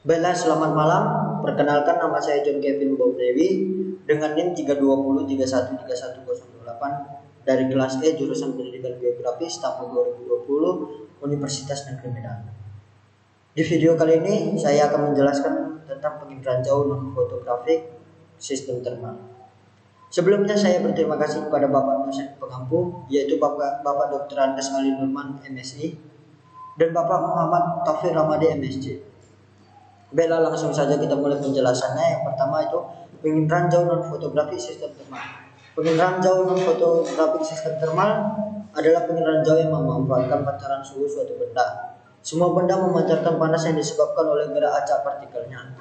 Bella, selamat malam. Perkenalkan, nama saya John Kevin Bob Dewi dengan NIM 320313108 dari kelas E jurusan Pendidikan Geografi tahun 2020 Universitas Negeri Medan. Di video kali ini saya akan menjelaskan tentang penginderaan jauh non fotografik sistem termal. Sebelumnya saya berterima kasih kepada Bapak dosen pengampu, yaitu Bapak Dr. Andes Ali Nurman MSI dan Bapak Muhammad Taufik Ramadi MSc. Bella, langsung saja kita mulai penjelasannya. Yang pertama itu penginderaan jauh non fotografik sistem termal. Penginderaan jauh non fotografik sistem termal adalah penginderaan jauh yang memanfaatkan pancaran suhu suatu benda. Semua benda memancarkan panas yang disebabkan oleh gerak acak partikelnya.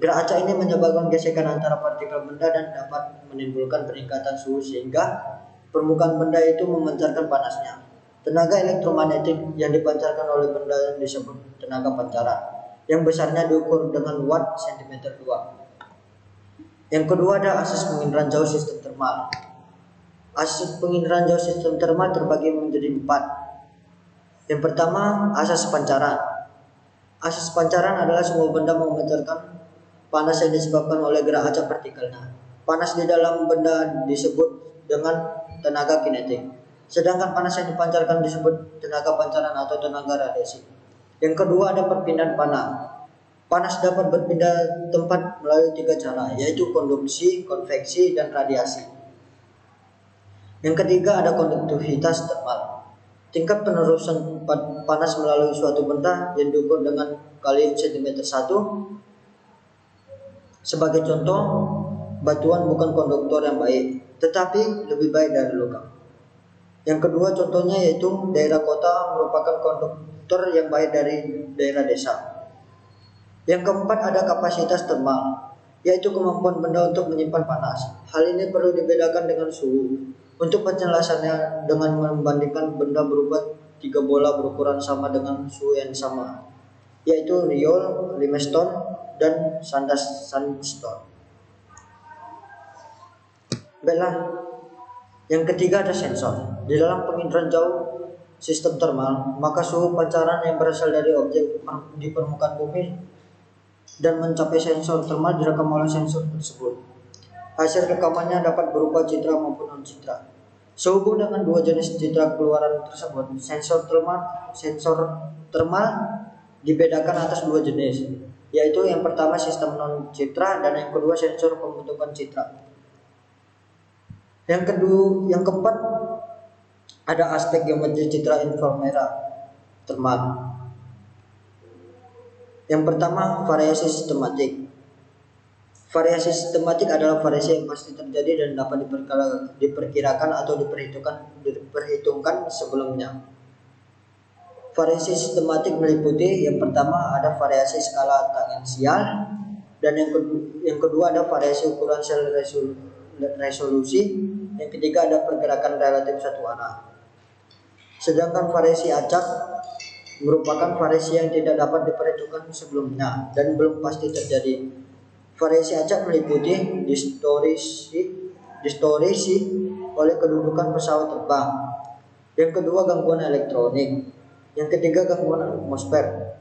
Gerak acak ini menyebabkan gesekan antara partikel benda dan dapat menimbulkan peningkatan suhu sehingga permukaan benda itu memancarkan panasnya. Tenaga elektromagnetik yang dipancarkan oleh benda disebut tenaga pancaran, yang besarnya diukur dengan watt cm². Yang kedua ada asas penginderaan jauh sistem termal. Asas penginderaan jauh sistem termal terbagi menjadi 4. Yang pertama, asas pancaran. Asas pancaran adalah semua benda memancarkan panas yang disebabkan oleh gerak acak partikelnya. Panas di dalam benda disebut dengan tenaga kinetik, sedangkan panas yang dipancarkan disebut tenaga pancaran atau tenaga radiasi. Yang kedua ada perpindahan panas. Panas dapat berpindah tempat melalui 3 cara, yaitu konduksi, konveksi, dan radiasi. Yang ketiga ada konduktivitas termal. Tingkat penerusan panas melalui suatu benda yang diukur dengan kali cm². Sebagai contoh, batuan bukan konduktor yang baik, tetapi lebih baik dari logam. Yang kedua contohnya yaitu daerah kota merupakan konduktor yang baik dari daerah desa. Yang keempat ada kapasitas termal, yaitu kemampuan benda untuk menyimpan panas. Hal ini perlu dibedakan dengan suhu. Untuk penjelasannya dengan membandingkan benda berupa 3 bola berukuran sama dengan suhu yang sama, yaitu riol, limestone, dan sandstone. Baiklah, yang ketiga ada sensor. Di dalam penginderaan jauh sistem termal, maka suhu pancaran yang berasal dari objek di permukaan bumi dan mencapai sensor termal direkam oleh sensor tersebut. Hasil rekamannya dapat berupa citra maupun non-citra. Sehubung dengan 2 jenis citra keluaran tersebut, sensor termal dibedakan atas 2 jenis, yaitu yang pertama sistem non-citra dan yang kedua sensor pembentukan citra. Yang keempat ada aspek geometri citra inframerah termal. Yang pertama, variasi sistematik. Variasi sistematik adalah variasi yang pasti terjadi dan dapat diperkirakan atau diperhitungkan sebelumnya. Variasi sistematik meliputi yang pertama ada variasi skala tangensial, dan yang kedua ada variasi ukuran sel resolusi, yang ketiga ada pergerakan relatif satu arah. Sedangkan variasi acak merupakan variasi yang tidak dapat diperhitungkan sebelumnya dan belum pasti terjadi. Variasi acak meliputi distorsi oleh kedudukan pesawat terbang. Yang kedua gangguan elektronik. Yang ketiga gangguan atmosfer.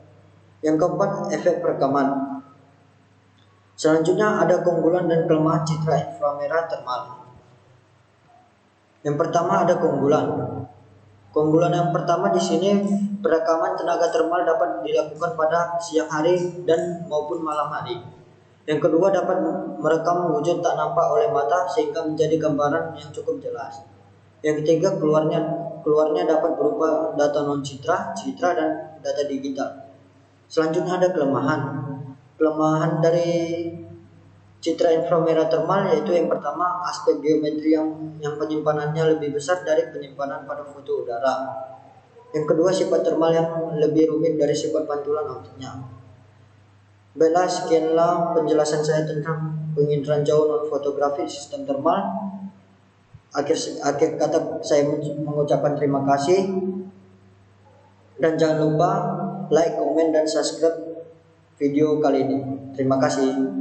Yang keempat efek perekaman. Selanjutnya ada keunggulan dan kelemahan citra inframerah termal. Yang pertama ada keunggulan. Keunggulan yang pertama di sini perekaman tenaga termal dapat dilakukan pada siang hari dan maupun malam hari. Yang kedua dapat merekam wujud tak nampak oleh mata sehingga menjadi gambaran yang cukup jelas. Yang ketiga keluarnya dapat berupa data non citra, citra, dan data digital. Selanjutnya ada kelemahan. Kelemahan dari citra inframerah termal yaitu yang pertama aspek geometri yang penyimpanannya lebih besar dari penyimpanan pada foto udara. Yang kedua sifat termal yang lebih rumit dari sifat pantulan optiknya. Baiklah, sekianlah penjelasan saya tentang penginderaan jauh non fotografik sistem termal. Akhir kata saya mengucapkan terima kasih dan jangan lupa like, komen, dan subscribe video kali ini. Terima kasih.